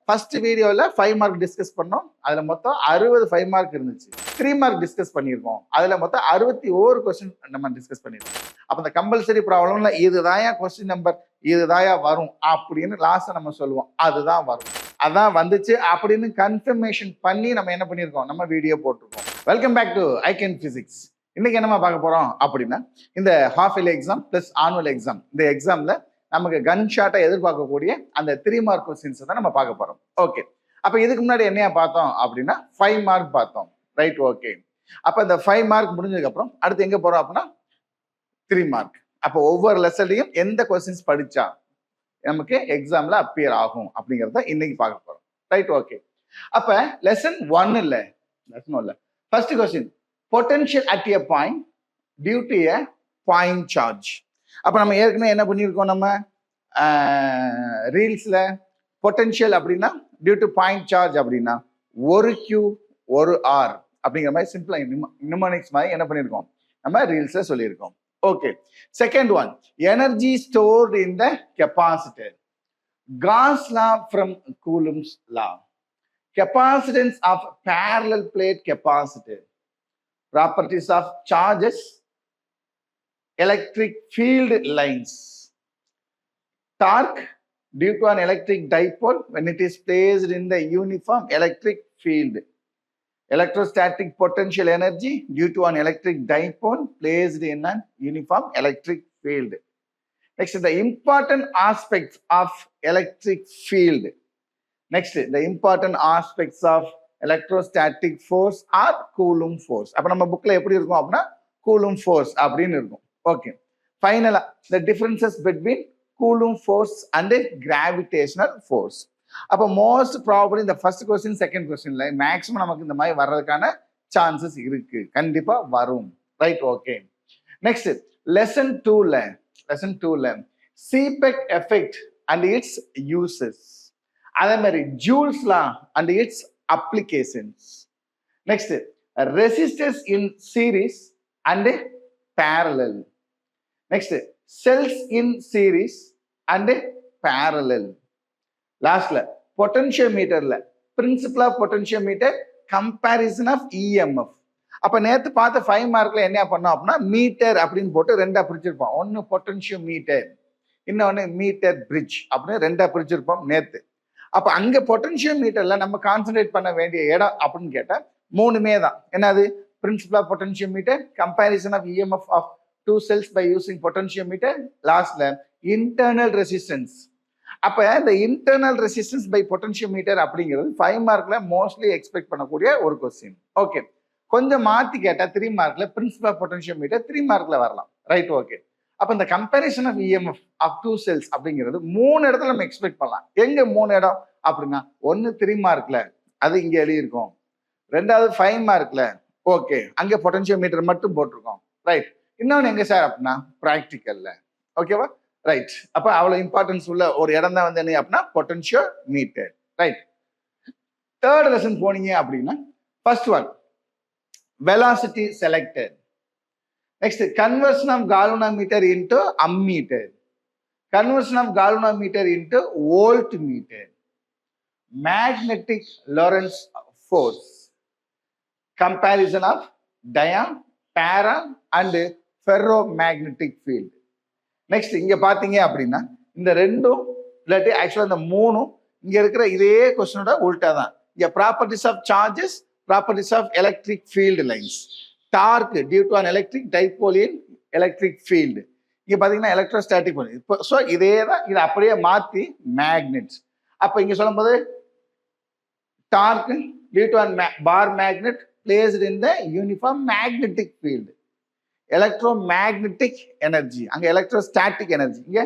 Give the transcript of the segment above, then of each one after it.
First வீடியோவில் 5 mark discuss பண்ணோம். அதில் மொத்தம் 60 5 மார்க் இருந்துச்சு. 3 மார்க் டிஸ்கஸ் பண்ணியிருக்கோம். அதில் மொத்தம் 61 கொஸ்டின் நம்ம டிஸ்கஸ் பண்ணியிருக்கோம். அப்போ இந்த கம்பல்சரி ப்ராப்ளம்ல இதுதாயா கொஸ்டின் நம்பர், இதுதாயா வரும் அப்படின்னு லாஸ்ட்டாக நம்ம சொல்லுவோம். அதுதான் வரும், அதான் வந்துச்சு அப்படின்னு கன்ஃபர்மேஷன் பண்ணி நம்ம என்ன பண்ணியிருக்கோம், நம்ம வீடியோ போட்டிருக்கோம். Welcome back to I can physics. இன்னைக்கு என்னமா பார்க்க போறோம் அப்படின்னா, இந்த half yearly exam plus annual exam, இந்த எக்ஸாம்ல நமக்கு கன் ஷாட்டை எதிர்பார்க்கக்கூடிய அந்த 3 மார்க் கொஸ்டின்ஸ் தான் நம்ம பார்க்க போறோம். ஓகே, அப்ப இதுக்கு முன்னாடி என்னையா பார்த்தோம் அப்படின்னா 5 மார்க் பார்த்தோம். Right, okay. அப்ப இந்த 5 மார்க் முடிஞ்சதுக்கு அப்புறம் அடுத்து எங்க போறோம் அப்படின்னா 3 மார்க். அப்போ ஒவ்வொரு லெசன்லையும் எந்த கொஸ்டின்ஸ் படிச்சா நமக்கு எக்ஸாம்ல அப்பியர் ஆகும் அப்படிங்கிறத இன்னைக்கு பார்க்க போறோம். Right, okay. அப்ப லெசன் 1 இல்ல, lesson 1 first question, potential at a point due to a point charge. அப்போ நம்ம ஏற்கனவே என்ன பண்ணியிருக்கோம், நம்ம ரீல்ஸில் பொட்டன்ஷியல் அப்படின்னா டியூ டு பாயிண்ட் சார்ஜ் அப்படின்னா 1 Q 1 R அப்படிங்கிற மாதிரி சிம்பிளாக நியூமனிக்ஸ் மாதிரி என்ன பண்ணியிருக்கோம், நம்ம ரீல்ஸில் சொல்லியிருக்கோம். Okay, second one, energy stored in the capacitor. Cos law from Coulomb's law. Capacitance of parallel plate capacitor. Properties of charges, electric field lines. Torque due to an electric dipole when it is placed in the uniform electric field. Electrostatic potential energy due to an electric dipole placed in an uniform electric field. Next, the important aspects of electric field. Next, the important aspects of electrostatic force are Coulomb force. அப்ப நம்ம புக்ல எப்படி இருக்கும் அப்படின்னா Coulomb force அப்படின்னு இருக்கும். Okay, ஃபைனலா the differences between Coulomb force and gravitational force. அப்ப மோஸ்ட் ப்ராபபிலி இந்த ஃபர்ஸ்ட் கொஸ்டின் செகண்ட் கொஸ்டின்ல மேக்ஸிமம் நமக்கு இந்த மாதிரி வர்றதுக்கான சான்சஸ் இருக்கு, கண்டிப்பா வரும். Right, okay. நெக்ஸ்ட் லெசன் 2ல Seebeck effect and its uses, அதே மாதிரி Joule's law and its applications. Next resistors in series and parallel. Next cells in series and parallel. லாஸ்ட்ல பொட்டன்ஷியோமீட்டர்ல principle of potentiometer, comparison of EMF. அப்ப நேத்து பார்த்த 5 மார்க்ல என்ன பண்ணோம் அப்படின்னா மீட்டர் அப்படின்னு போட்டு ரெண்டா பிரிச்சிருப்போம். ஒன்னு பொட்டன்ஷியோமீட்டர், இன்னொன்னு மீட்டர் பிரிட்ஜ் அப்படின்னு ரெண்டா பிரிச்சிருப்போம் நேத்து. அப்ப அங்க பொட்டன்ஷியோமீட்டர்ல நம்ம கான்சென்ட்ரேட் பண்ண வேண்டிய இடம் அப்படின்னு கேட்டா 3மே தான். என்னது, principle of potentiometer, comparison of EMF of 2 cells by using potentiometer, லாஸ்ட்ல இன்டர்னல் ரெசிஸ்டன்ஸ். அப்ப இந்த இன்டர்னல் ரெசிஸ்டன்ஸ் பை பொட்டன்ஷியோமீட்டர் அப்படிங்கிறது 5 மார்க்ல மோஸ்ட்லி எக்ஸ்பெக்ட் பண்ணக்கூடிய ஒரு கொஸ்டின். ஓகே, கொஞ்சம் மாத்தி கேட்டா 3 மார்க்ல பிரின்சிபல் ஆஃப் பொட்டன்ஷியோமீட்டர் 3 மார்க்ல வரலாம். Right, okay. அப்ப இந்த comparison of EMF of 2 cells அப்படிங்கிறது 3 இடத்துல நம்ம எக்ஸ்பெக்ட் பண்ணலாம். எங்க 3 இடம் அப்படின்னா, 1 3 மார்க்ல, அது இங்க எழுதியிருக்கோம். 2வது 5 மார்க்ல, ஓகே, அங்க பொட்டன்ஷியோமீட்டர் மட்டும் போட்டிருக்கோம். ரைட், இன்னொன்னு எங்க சார் அப்படின்னா ப்ராக்டிக்கல்ல. ஓகேவா? ரைட், அப்ப அவ்வளவு இம்பார்ட்டன்ஸ் உள்ள ஒரு இடம் தான் வந்து என்ன அப்படின்னா பொட்டன்ஷியோமீட்டர். ரைட், தேர்ட் லெசன் போனீங்க அப்படின்னா first one velocity selector. Next, conversion of galvanometer into ammeter. Conversion of galvanometer into voltmeter. Magnetic Lorentz force. Comparison of diam, para and ferromagnetic field. Next, இங்க பாத்தீங்க அப்படின்னா இந்த ரெண்டும் இல்லாட்டி ஆக்சுவலா இந்த 3ம் இங்க இருக்கிற இதே கொஸ்டினோட உல்டா தான். இங்க properties of charges, properties of electric field lines. Torque due to an electric dipole in electric field. இங்க பாத்தீங்கன்னா எலக்ட்ரோஸ்டாட்டிக். இப்போ ஸோ இதே தான், இதை அப்படியே மாத்தி மேக்னெட்ஸ். அப்ப இங்க சொல்லும்போது torque due to an bar magnet placed in the uniform magnetic field. Electromagnetic energy, அங்க எலக்ட்ரோஸ்டாட்டிக் எனர்ஜி, இங்க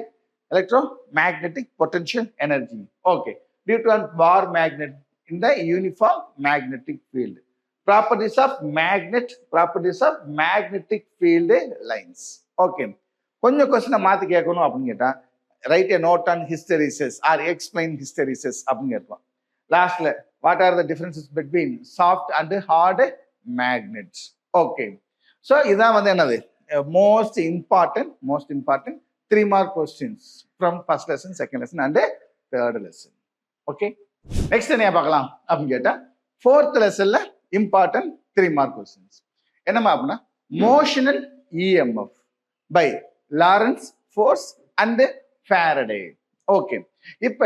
electromagnetic potential energy. Okay, due to an bar magnet in the uniform magnetic field. Properties of magnet, properties of magnetic field lines. Okay, கொஞ்சம் கொஸ்டினை மாத்தி கேட்கணும் அப்படின்னு கேட்டா right a note on hysteresis or explain hysteresis அப்படின்னு கேட்போம். லாஸ்ட்ல what are the differences between soft and hard magnets. Okay, so இதான் வந்து என்னது most important 3 mark questions from first lesson, second lesson and third lesson. Okay, next என்ன பார்க்கலாம் அப்படின்னு கேட்டா 4th லெசன்ல இம்பார்ட்டன்ட் 3 மார்க் கொஸ்டின்ஸ் என்னமா அப்படின்னா motional EMF by Lorentz force and Faraday. Okay, இப்ப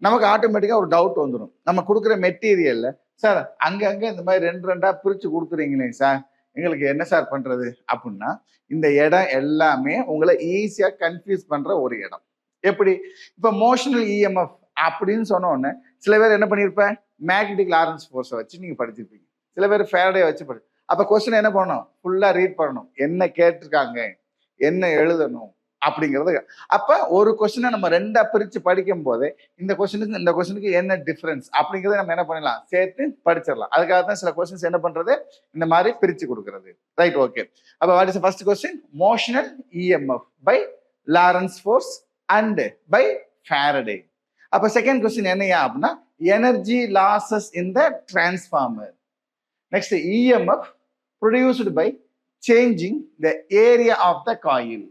நமக்கு ஆட்டோமேட்டிக்கா ஒரு டவுட் வந்துடும். நம்ம கொடுக்குற மெட்டீரியல்ல சார் அங்கங்க இந்த மாதிரி 2 பிரிச்சு கொடுக்குறீங்களே சார், எங்களுக்கு என்ன சார் பண்றது அப்படின்னா, இந்த இடம் எல்லாமே உங்களை ஈஸியா கன்ஃபியூஸ் பண்ற ஒரு இடம். எப்படி இப்ப மோஷனல் இஎம்எஃப் அப்படின்னு சொன்ன உடனே சில பேர் என்ன பண்ணிருப்பேன், மேக்னெட்டிக் லாரன்ஸ் ஃபோர்ஸை வச்சு நீங்க படிச்சிருப்பீங்க, சில பேர் ஃபேரடே வச்சு படி. அப்ப கொஸ்டின் என்ன பண்ணணும், ஃபுல்லா ரீட் பண்ணணும், என்ன கேட்டிருக்காங்க, என்ன எழுதணும் அப்படிங்கிறது. அப்ப ஒரு கொஸ்டினை நம்ம 2 பிரிச்சு படிக்கும் போதே இந்த கொஸ்டினுக்கு என்ன டிஃபரன்ஸ் அப்படிங்கறத நம்ம என்ன பண்ணலாம், சேர்த்து படிச்சிடலாம். அதுக்காக தான் சில கொஸ்டின்ஸ் என்ன பண்றது, இந்த மாதிரி பிரிச்சு கொடுக்கறது. Right, okay. அப்ப what is first question, motional EMF by Lorentz force and by Faraday. அப்ப செகண்ட் கொஸ்டின் என்னையா அப்படின்னா energy losses in the transformer. Next EMF produced by changing the area of the coil.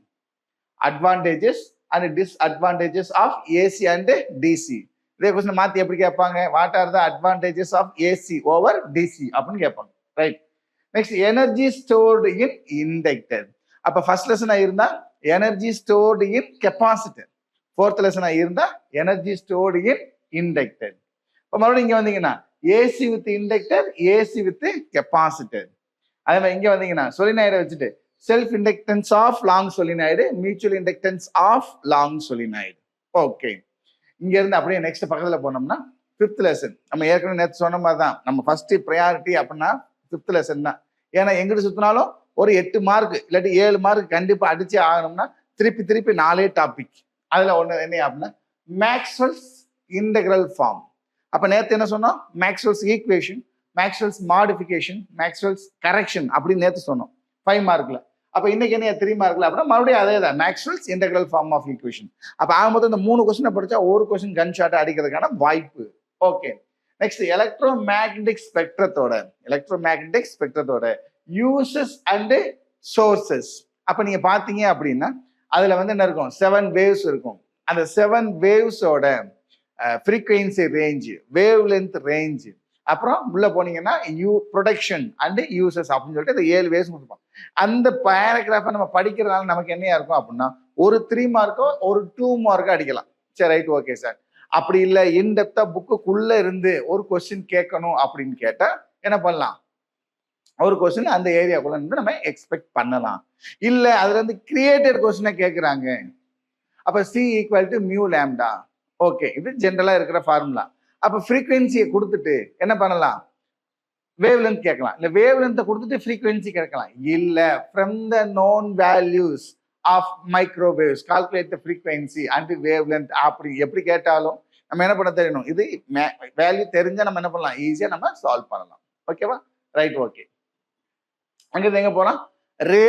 Advantages and disadvantages of AC and DC. இதே question மாத்தி எப்படி கேட்பாங்க, what are the advantages of AC over DC அப்படின்னு கேட்பாங்க. Right. Next energy stored in inductor. அப்ப first லெசனா இருந்தா energy stored in capacitor, 4th லெசனா இருந்தா எனர்ஜி ஸ்டோர்டு இன் இண்டக்டர். இப்போ மறுபடியும் இங்க வந்தீங்கன்னா AC with inductor, AC with capacitor. அதே மாதிரி இங்க வந்தீங்கன்னா சொலினாய்டை வச்சுட்டு self inductance of long solenoid, mutual inductance of long solenoid. Okay, இங்க இருந்து அப்படியே நெக்ஸ்ட் பக்கத்துல போனோம்னா 5th லெசன். நம்ம ஏற்கனவே நேற்று சொன்ன மாதிரி தான், நம்ம ஃபர்ஸ்ட் ப்ரையாரிட்டி அப்படின்னா 5th லெசன் தான். ஏன்னா எங்கிட்ட சுத்தினாலும் ஒரு 8 மார்க் இல்லாட்டி 7 மார்க் கண்டிப்பா அடிச்சே ஆகணும்னா திருப்பி 4 டாபிக். அதுல ஒண்ணு என்ன அப்படின்னா மேக்ஸ்வெல்ஸ் இன்டெக்ரல் ஃபார்ம். அப்ப நேத்து என்ன சொன்னோம், Maxwell's equation, Maxwell's modification, Maxwell's correction அப்படின்னு நேத்து சொன்னோம் 5 மார்க்ல. அப்ப இன்னைக்கு என்ன 3 மார்க்ல அப்படின்னா மறுபடியும் அதே தான், Maxwell's integral form of equation. அப்ப ஆகும்போது இந்த 3 கொஸ்டினை படிச்சா ஒரு கொஸ்டின் கன் ஷாட் அடிக்கிறதுக்கான வாய்ப்பு. ஓகே, நெக்ஸ்ட் எலக்ட்ரோ மேக்னெட்டிக் ஸ்பெக்ட்ரத்தோட யூசஸ் அண்ட் சோர்சஸ். அப்ப நீங்க பாத்தீங்க அப்படின்னா அதுல வந்து என்ன இருக்கும், 7 வேவ்ஸ் இருக்கும். அந்த 7 வேவ்ஸோட frequency range, wavelength range, அப்புறம் உள்ள போனீங்கன்னா ப்ரொடக்ஷன் அண்ட் யூசஸ் அப்படின்னு சொல்லிட்டு இந்த 7 வேவ்ஸ் கொடுப்போம். அந்த பேராகிராஃபை நம்ம படிக்கிறதுனால நமக்கு என்னையா இருக்கும் அப்படின்னா ஒரு 3 மார்க்கோ ஒரு 2 மார்க்கோ அடிக்கலாம். சரி, ரைட், ஓகே சார். அப்படி இல்லை இன்டெப்தா புக்குக்குள்ள இருந்து ஒரு கொஸ்டின் கேட்கணும் அப்படின்னு கேட்டா என்ன பண்ணலாம், ஒரு கொஸ்டின் அந்த ஏரியாக்குள்ள இருந்து நம்ம எக்ஸ்பெக்ட் பண்ணலாம். இல்ல அதுல இருந்து கிரியேட்டட் கொஸ்டினை கேட்கிறாங்க, அப்ப C equal to mu lambda. Okay, இது ஜென்ரலா இருக்கிற ஃபார்முலா. அப்ப ஃப்ரீக்வன்சியை கொடுத்துட்டு என்ன பண்ணலாம், வேவ் லென்த் கேட்கலாம். இல்ல வேவ் லென்த்தை கொடுத்துட்டு ஃப்ரீக்வன்சி கேட்கலாம். இல்ல from the known values of microwaves calculate the frequency and wavelength. அப்படி எப்படி கேட்டாலும் நம்ம என்ன பண்ண தெரியணும், இது வேல்யூ தெரிஞ்சா நம்ம என்ன பண்ணலாம், ஈஸியா நம்ம சால்வ் பண்ணலாம். ஓகேவா, ரைட், ஓகே. அங்கிருந்து எங்க போறோம், ரே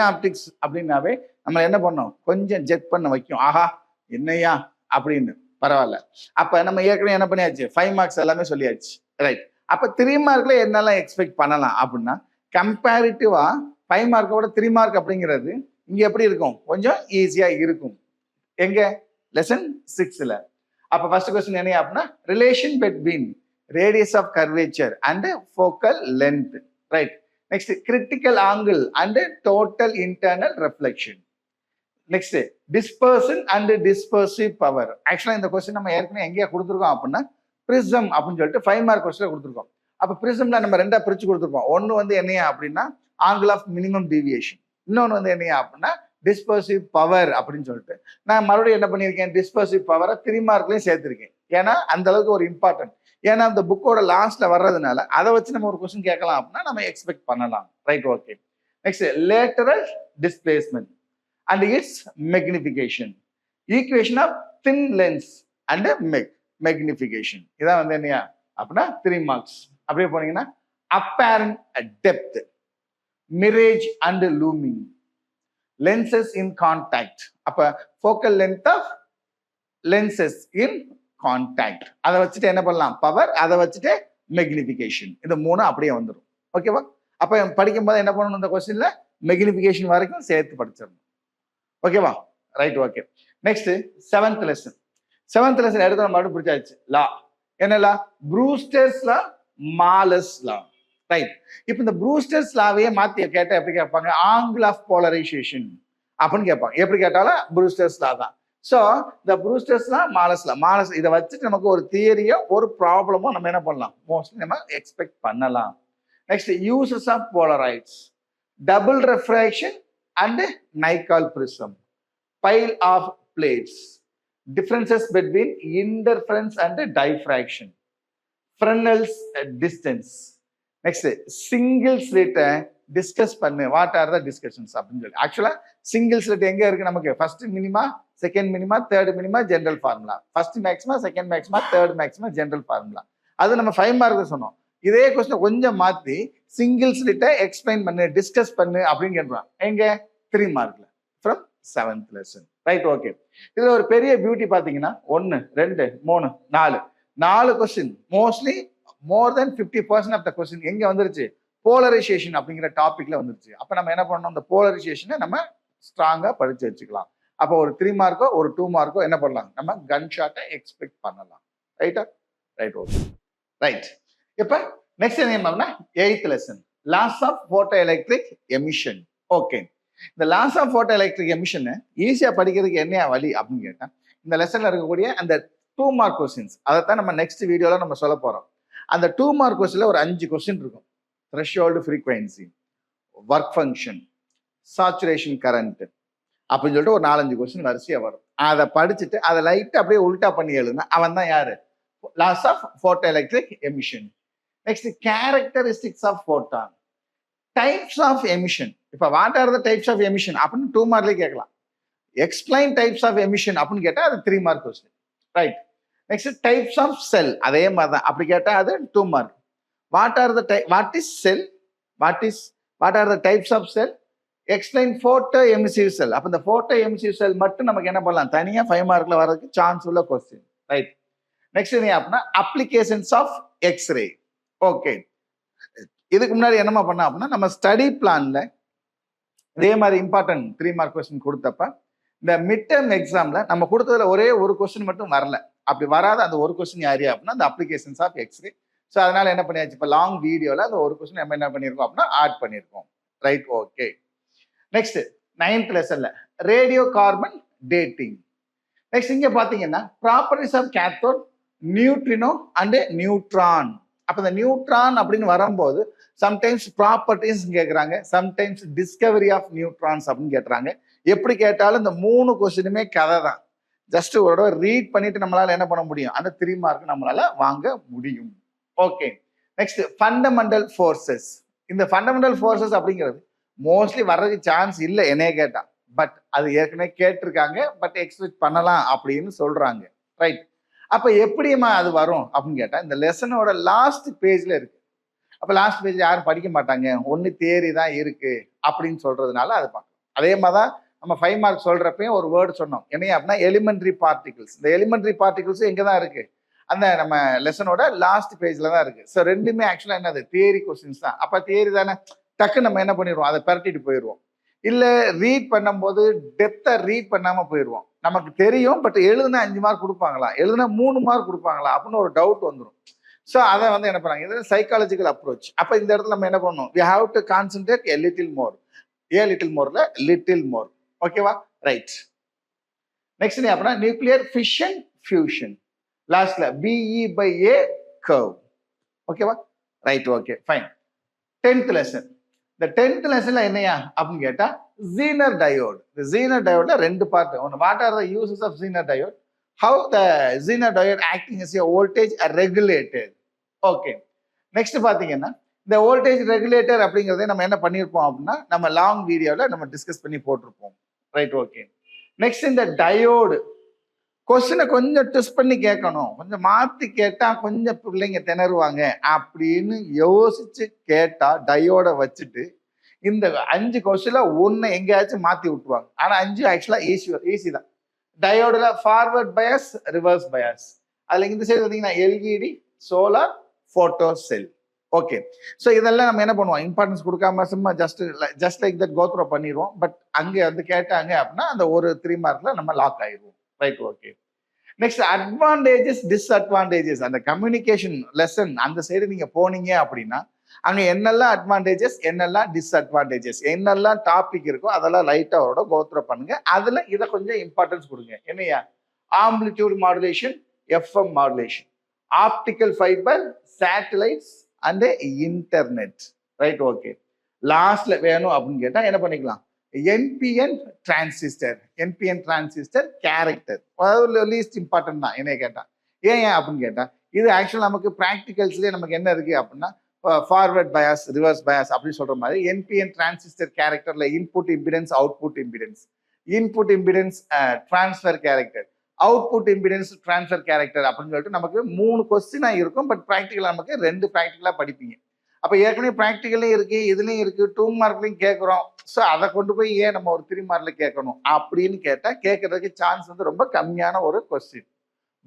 ஆப்டிக்ஸ் அப்படின்னாவே நம்ம என்ன பண்ணோம், கொஞ்சம் ஜெக் பண்ண வைக்கும். ஆஹா என்னையா அப்படின்னு, பரவாயில்ல. அப்ப நம்ம ஏற்கனவே என்ன பண்ணியாச்சு, 5 மார்க்ஸ் எல்லாமே சொல்லியாச்சு. ரைட். அப்ப 3 மார்க்ல என்னெல்லாம் எக்ஸ்பெக்ட் பண்ணலாம் அப்படின்னா கம்பேரிட்டிவா 5 மார்க்கோட 3 மார்க் அப்படிங்கிறது இங்க எப்படி இருக்கும், கொஞ்சம் ஈஸியா இருக்கும். எங்க லெசன் 6ல. அப்ப ஃபர்ஸ்ட் கொஸ்டின் என்ன அப்படின்னா relation between radius of curvature and focal length. Right. Next critical angle and total internal reflection. Next dispersion and dispersive power. ஆக்சுவலா இந்த கொஸ்டின் நம்ம ஏற்கனவே எங்கேயா கொடுத்துருக்கோம் அப்படின்னா பிரிசம் அப்படின்னு சொல்லிட்டு 5 மார்க் கொஸ்டின் கொடுத்துருக்கோம். அப்ப பிரிசம்ல நம்ம 2 பிரிச்சு கொடுத்துருப்போம். ஒன்னு வந்து என்னையா அப்படின்னா ஆங்கிள் ஆஃப் மினிமம் டீவியேஷன், இன்னொன்னு வந்து என்னையா அப்படின்னா டிஸ்பர்சிவ் பவர் அப்படின்னு சொல்லிட்டு நான் மறுபடியும் என்ன பண்ணியிருக்கேன், டிஸ்பர்சிவ் பவரை 3 மார்க்லயும் சேர்த்திருக்கேன். ஏன்னா அந்த அளவுக்கு ஒரு இம்பார்ட்டன்ட். ஏன்னா அந்த புக்கோட லாஸ்ட்ல வர்றதுனால அதை வச்சு நம்ம ஒரு கொஸ்டின் கேட்கலாம் அப்படின்னா நம்ம எக்ஸ்பெக்ட் பண்ணலாம். Right, okay. Next lateral displacement and its magnification, equation of thin lens and magnification. இதான் வந்து என்னையா அப்படின்னா 3 மார்க்ஸ். அப்படியே போனீங்கன்னா apparent depth, mirage and looming, lenses in contact. அப்ப focal length of lenses in contact, அதை வச்சுட்டு என்ன பண்ணலாம், பவர், அதை வச்சுட்டு மெக்னிஃபிகேஷன். இந்த 3 அப்படியே வந்துடும். ஓகேவா. அப்ப படிக்கும் போது என்ன பண்ணணும், இந்த கொஸ்டின்ல மெக்னிஃபிகேஷன் வரைக்கும் சேர்த்து படிச்சிடணும். ஓகேவா, right, okay. Next 7th lesson. Seventh lesson எடுத்து நம்ம பிடிச்சாச்சு லா. என்ன லா? ப்ரூஸ்டர்ஸ் லா, மாலஸ் லா. ரைட். இப்போ இந்த ப்ரூஸ்டர்ஸ் லாவையே மாத்தி கேட்டா எப்படி கேட்பாங்க? ஆங்கிள் ஆஃப் போலரைசேஷன் அப்படின்னு கேட்பாங்க. எப்படி கேட்டாலும் ப்ரூஸ்டர்ஸ் லா தான். ஸோ இந்த ப்ரூஸ்டர்ஸ் லா, மாலஸ் லா, மாலஸ் இதை வச்சுட்டு நமக்கு ஒரு தியரியோ ஒரு ப்ராப்ளமோ நம்ம என்ன பண்ணலாம்? மோஸ்ட்லி நம்ம எக்ஸ்பெக்ட் பண்ணலாம். Next uses of polaroids, double refraction and Nicol prism, pile of plates, differences between interference and diffraction, Fresnel's distance. Next, single slit discuss பண்ணு. What are the discussions அப்படின்னு சொல்லி. ஆக்சுவலா சிங்கிள் ஸ்லிட் எங்க இருக்கு நமக்கு? First minima, second minima, third minima, general formula. First maxima, second maxima, third maxima, general formula. அது நம்ம 5 mark சொன்னோம். இதே கொஸ்டின் கொஞ்சம் மாத்தி சிங்கிள் ஸ்லிட்டை எக்ஸ்பிளைன் பண்ணு, டிஸ்கஸ் பண்ணு அப்படின்னு கேட்பான். எங்க? 3 மார்க்ல from 7th lesson. Right, okay. இதுல ஒரு பெரிய பியூட்டி பாத்தீங்கன்னா 1 2 3 4 question, mostly more than 50% of the question எங்க வந்துருச்சு? போலரைசேஷன் அப்படிங்கிற டாபிக்ல வந்துருச்சு. அப்ப நம்ம என்ன பண்ணணும்? இந்த போலரைசேஷனை நம்ம ஸ்ட்ராங்கா படிச்சு வச்சுக்கலாம். அப்போ ஒரு 3 மார்க்கோ ஒரு 2 மார்க்கோ என்ன பண்ணலாம்? நம்ம கன் ஷாட்டை எக்ஸ்பெக்ட் பண்ணலாம். ரைட்டா? Right, okay. ரைட். இப்ப நெக்ஸ்ட் என்ன? 8th lesson, laws of photo electric emission. Okay. இந்த laws of photo electric emission ஈஸியா படிக்கிறதுக்கு என்ன வழி அப்படின்னு கேட்டா, இந்த லெசன்ல இருக்கக்கூடிய அந்த 2 மார்க் கொஸ்டின்ஸ் அதைத்தான் நம்ம நெக்ஸ்ட் வீடியோல நம்ம சொல்ல போறோம். அந்த 2 மார்க் கொஸ்டின்ல ஒரு 5 கொஸ்டின் இருக்கும். Threshold frequency, work function, saturation current அப்படின்னு சொல்லிட்டு ஒரு 4-5 கொஸ்டின் வரிசையா வரும். அதை படிச்சுட்டு அதை லைட்டா அப்படியே உல்டா பண்ணி எழுதுனா அவன் தான் யாரு? Laws of photo electric emission. Next characteristics of photon, types of emission. இப்ப what are the types of emission அப்படின்னு 2 மார்க்லயே கேட்கலாம். எக்ஸ்பிளைன் டைப்ஸ் ஆஃப் எமிஷன் அப்படின்னு கேட்டா அது 3 mark question. Right. Next types of cell, அதே மாதிரி தான். அப்படி கேட்டா அது 2 mark. What are the what is cell, what are the types of cell, explain photo emissive cell. அப்ப இந்த போட்டோ எமிசிவ் செல் மட்டும் நமக்கு என்ன பண்ணலாம்? தனியா 5 மார்க்ல வர்றதுக்கு சான்ஸ் உள்ள கொஸ்டின். ரைட். நெக்ஸ்ட் என்ன அப்படின்னா அப்ளிகேஷன்ஸ் ஆஃப் எக்ஸ்ரே. ஓகே. இதுக்கு முன்னாடி என்னமா பண்ண அப்படின்னா நம்ம ஸ்டடி பிளான்ல இதே மாதிரி இம்பார்ட்டன்ட் 3 மார்க் கொஸ்டின் கொடுத்தப்ப இந்த மிட் டேர்ம் எக்ஸாம்ல நம்ம கொடுத்ததுல ஒரே ஒரு கொஸ்டின் மட்டும் வரல. அப்படி வராத அந்த ஒரு கொஸ்டின் யாரு அப்படின்னா அந்த அப்ளிகேஷன்ஸ் ஆஃப் எக்ஸ்ரே. ஸோ அதனால என்ன பண்ணியாச்சு? இப்போ லாங் வீடியோல அந்த ஒரு கொஸ்டின் நம்ம என்ன பண்ணியிருக்கோம் அப்படின்னா ஆட் பண்ணியிருக்கோம். Right, okay. நெக்ஸ்ட் 9th லெசன்ல ரேடியோ கார்பன் டேட்டிங். நெக்ஸ்ட் இங்க பாத்தீங்கன்னா properties of cathode, neutrino and neutron. அப்ப இந்த நியூட்ரான் அப்படின்னு வரும்போது சம்டைம்ஸ் ப்ராப்பர்ட்டிஸ் கேட்கறாங்க, சம்டைம்ஸ் டிஸ்கவரி ஆஃப் நியூட்ரான்ஸ் அப்படின்னு கேட்கறாங்க. எப்படி கேட்டாலும் இந்த 3 கொஸ்டினுமே கதை தான். ஜஸ்ட் ஒரு ரீட் பண்ணிட்டு நம்மளால என்ன பண்ண முடியும்? அந்த 3 மார்க் நம்மளால வாங்க முடியும். ஓகே. Next fundamental forces. இந்த ஃபண்டமெண்டல் ஃபோர்ஸஸ் அப்படிங்கிறது மோஸ்ட்லி வர்றதுக்கு சான்ஸ் இல்லை என்னைய கேட்டா. பட் அது ஏற்கனவே கேட்டிருக்காங்க, பட் எக்ஸ்பெக்ட் பண்ணலாம் அப்படின்னு சொல்றாங்க. ரைட். அப்ப எப்படிமா அது வரும் அப்படின்னு கேட்டா இந்த லெசனோட லாஸ்ட் பேஜ்ல இருக்கு. அப்ப லாஸ்ட் பேஜ் யாரும் படிக்க மாட்டாங்க, ஒன்னு தியரி தான் இருக்கு அப்படின்னு சொல்றதுனால அது பார்க்கலாம். அதே மாதிரிதான் நம்ம 5 மார்க் சொல்றப்பயும் ஒரு வேர்டு சொன்னோம். என்ன அப்படின்னா எலிமெண்ட்ரி பார்ட்டிகிள்ஸ். இந்த எலிமெண்ட்ரி பார்ட்டிகிள்ஸ் எங்க தான் இருக்கு? அந்த நம்ம லெசனோட லாஸ்ட் பேஜ்ல தான் இருக்கு. ஸோ ரெண்டுமே ஆக்சுவலா என்னது? தியரி கொஸ்டின்ஸ் தான். அப்ப தியரி தானே, டக்கு நம்ம என்ன பண்ணிடுவோம்? அதை பரட்டிட்டு போயிடுவோம். இல்ல ரீட் பண்ணும்போது டெப்தா ரீட் பண்ணாம போயிடுவோம். நமக்கு தெரியும், பட் எழுதுனா 5 மார்க் கொடுப்பாங்களா, எழுதுனா 3 மார்க் கொடுப்பாங்களா அப்படின்னு ஒரு டவுட் வந்துடும். ஸோ அதை வந்து என்ன பண்ணாங்க? இது சைக்காலஜிக்கல் அப்ரோச். அப்ப இந்த இடத்துல நம்ம என்ன பண்ணணும்? We have to concentrate a little more. Little மோர்ல லிட்டில் மோர். ஓகேவா? ரைட். நெக்ஸ்ட் என்ன அப்படின்னா நியூக்ளியர் ஃபிஷன் ஃபியூஷன். லாஸ்ட்ல BE/A கர்வ். ஓகேவா? Right, okay, fine. 10th lesson. இந்த 10th லெசன்ல என்னையா அப்படின்னு கேட்டா ஜீனர் டயோட். இந்த ஜீனர் டயோட்ல 2 பார்ட். ஒன்று, what are the uses of Zener diode, how the Zener diode acting as a voltage regulator. ஓகே. நெக்ஸ்ட் பாத்தீங்கன்னா இந்த வோல்டேஜ் ரெகுலேட்டர் அப்படிங்கிறத நம்ம என்ன பண்ணியிருப்போம் அப்படின்னா நம்ம லாங் வீடியோல நம்ம டிஸ்கஸ் பண்ணி போட்டிருப்போம். Right, okay. நெக்ஸ்ட் இந்த டயோடு கொஸ்டினை கொஞ்சம் ட்விஸ்ட் பண்ணி கேட்கணும், கொஞ்சம் மாத்தி கேட்டா கொஞ்சம் பிள்ளைங்க திணறுவாங்க அப்படின்னு யோசிச்சு கேட்டா டயோட வச்சுட்டு இந்த 5 கொஸ்டின்ல ஒன்னு எங்கேயாச்சும் மாத்தி விட்டுருவாங்க. ஆனா 5 ஆக்சுவலா ஈஸி தான். டயோடுல ஃபார்வர்ட் பயஸ், ரிவர்ஸ் பயஸ். அதுல இந்த சைடு பார்த்தீங்கன்னா எல்இடி, சோலார், போட்டோ செல். ஓகே. ஸோ இதெல்லாம் நம்ம என்ன பண்ணுவோம்? இம்பார்ட்டன்ஸ் கொடுக்காம சும்மா ஜஸ்ட் லைக் தட் கோத்ரோ பண்ணிடுவோம். பட் அங்கே வந்து கேட்டாங்க அப்படின்னா அந்த ஒரு 3 மார்க்ல நம்ம லாக் ஆயிடுவோம். Right, okay. Next advantages disadvantages. அந்த கம்யூனிகேஷன் லெசன் அந்த சைடு நீங்க போனீங்க அப்படின்னா அங்க என்னெல்லாம் அட்வான்டேஜஸ் என்னெல்லாம் டிஸ்அட்வான்டேஜஸ் என்னெல்லாம் டாபிக் இருக்கோ அதெல்லாம் லைட்டா அவரோட கோத்ரோ பண்ணுங்க. அதுல இதை கொஞ்சம் இம்பார்ட்டன்ஸ் கொடுங்க. என்னையா? Amplitude modulation, FM modulation, optical fibre, satellites and internet. Right, okay. லாஸ்ட்ல வேணும் அப்படின்னு கேட்டா என்ன பண்ணிக்கலாம்? NPN transistor, NPN transistor character least important தான் என்னைய கேட்டா. ஏன் அப்படின்னு கேட்டா இது ஆக்சுவலா நமக்கு ப்ராக்டிகல்ஸ்லேயே நமக்கு என்ன இருக்கு அப்படின்னா ஃபார்வர்ட் பயாஸ், ரிவர்ஸ் பயாஸ் அப்படின்னு சொல்ற மாதிரி என்பிஎன் டிரான்சிஸ்டர் கேரக்டர்ல input impedance, output impedance, input impedance transfer character, output impedance transfer character அப்படின்னு சொல்லிட்டு நமக்கு 3 கொஸ்டினா இருக்கும். பட் ப்ராக்டிகலா நமக்கு 2 ப்ராக்டிகலா படிப்பீங்க. அப்ப ஏற்கனவே ப்ராக்டிகலையும் இருக்கு, இதுலயும் இருக்கு, 2 மார்க்லையும் கேட்கிறோம். ஸோ அதை கொண்டு போய் ஏன் நம்ம ஒரு 3 மார்க்ல கேட்கணும் அப்படின்னு கேட்டா கேட்கறதுக்கு சான்ஸ் வந்து ரொம்ப கம்மியான ஒரு கொஸ்டின்.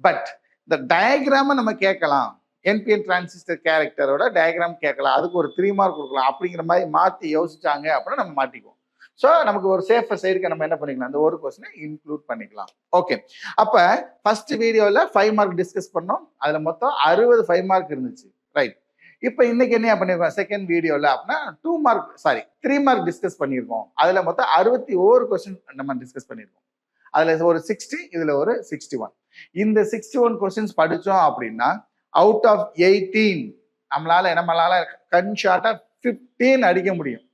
பட் இந்த டயக்ராம நம்ம கேட்கலாம், என்பிஎன் டிரான்சிஸ்டர் கேரக்டரோட டயக்ராம் கேட்கலாம், அதுக்கு ஒரு 3 மார்க் கொடுக்கலாம் அப்படிங்கிற மாதிரி மாற்றி யோசிச்சாங்க அப்படின்னா நம்ம மாட்டிக்குவோம். ஸோ நமக்கு ஒரு சேஃபர் சைடுக்கு நம்ம என்ன பண்ணிக்கலாம், அந்த ஒரு கொஸ்டினை இன்க்ளூட் பண்ணிக்கலாம். ஓகே, அப்ப ஃபர்ஸ்ட் வீடியோல 5 மார்க் டிஸ்கஸ் பண்ணோம். அதுல மொத்தம் 60 5 மார்க் இருந்துச்சு. ரைட், இப்போ இன்னைக்கு என்ன பண்ணிருக்கோம் செகண்ட் வீடியோல அப்படின்னா 3 மார்க் டிஸ்கஸ் பண்ணியிருக்கோம். அதுல மொத்தம் 61 கொஸ்டின் நம்ம டிஸ்கஸ் பண்ணியிருக்கோம். அதுல ஒரு 60, இதுல ஒரு 61. இந்த 61 கொஸ்டின்ஸ் படிச்சோம் அப்படின்னா அவுட் ஆஃப் 18 நம்மளால கன் ஷார்ட்டா 15 அடிக்க முடியும்.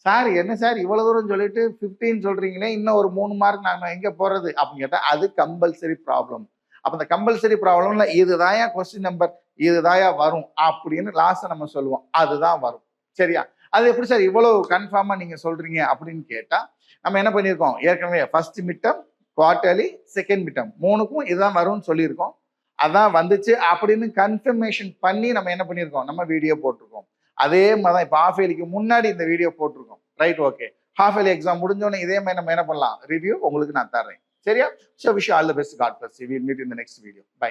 சார் என்ன சார் இவ்வளவு தூரம் சொல்லிட்டு 15 சொல்றீங்களே, இன்னும் ஒரு 3 மார்க் நாங்க எங்க போறது அப்படின்னு கேட்டா அது கம்பல்சரி ப்ராப்ளம். அப்ப இந்த கம்பல்சரி ப்ராப்ளம்ல இதுதாயா கொஸ்டின் நம்பர், இதுதாயா வரும் அப்படின்னு லாஸ்ட் நம்ம சொல்லுவோம். அதுதான் வரும். சரியா? அது எப்படி சார் இவ்வளவு கன்ஃபார்மா நீங்க சொல்றீங்க அப்படின்னு கேட்டா நம்ம என்ன பண்ணியிருக்கோம், ஏற்கனவே first midterm, quarterly, second midterm 3க்கும் இதுதான் வரும்னு சொல்லியிருக்கோம். அதான் வந்துச்சு அப்படின்னு கன்ஃபர்மேஷன் பண்ணி நம்ம என்ன பண்ணியிருக்கோம், நம்ம வீடியோ போட்டிருக்கோம். அதே மாதிரி தான் இப்போ ஹாஃப் இயர்லிக்கு முன்னாடி இந்த வீடியோ போட்டிருக்கோம். Right, okay. Half yearly exam முடிஞ்சோடனே இதே மாதிரி நம்ம என்ன பண்ணலாம், ரிவ்யூ உங்களுக்கு நான் தர்றேன். சரியா? So wish all the best. God bless you. Will meet in the next video. By.